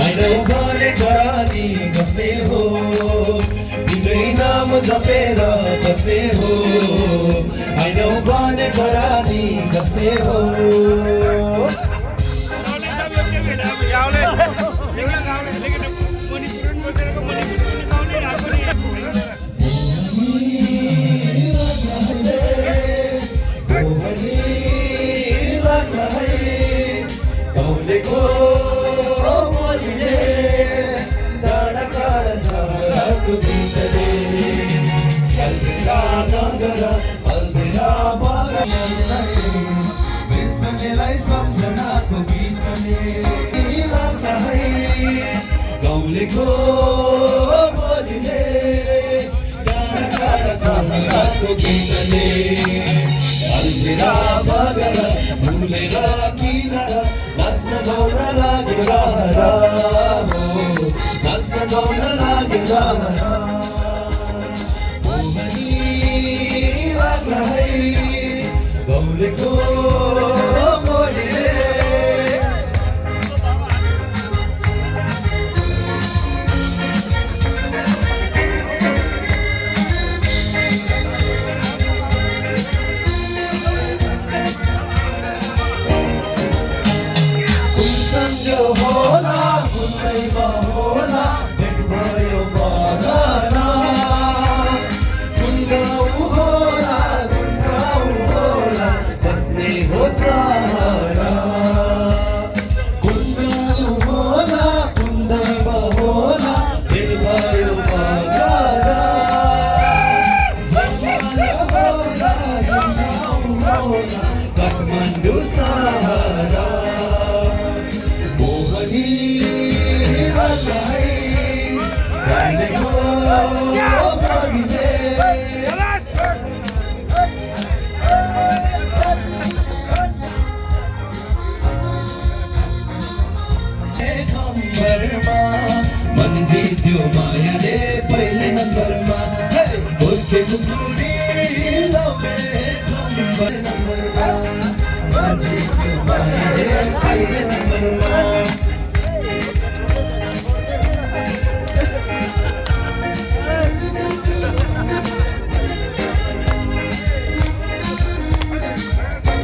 हैनौ भने करानी बस्ने हो तिम्रै नाम जपेर बस्ने हो हैनौ भने करानी बस्ने हो सम्झनाको गीतले गाउँलेको बोलीले गानाको गीतले अल्झेरा बगेर भुलेर किनार नाच्न गाउन लाग्यो नाच्न गाउन लाग्यो मोहनी लाग्ला है गाउँलेको होला कुनैमा होला भेट भयो बगना कुन गाउँ होला बस्ने हो सहारा कुन गाउँ होला कुनैमा होला भेट भयो बगना होला काठमाडौँ सहारा मन जित्यो मायाले पहिले नम्बरमा गोर्खे कुकुरी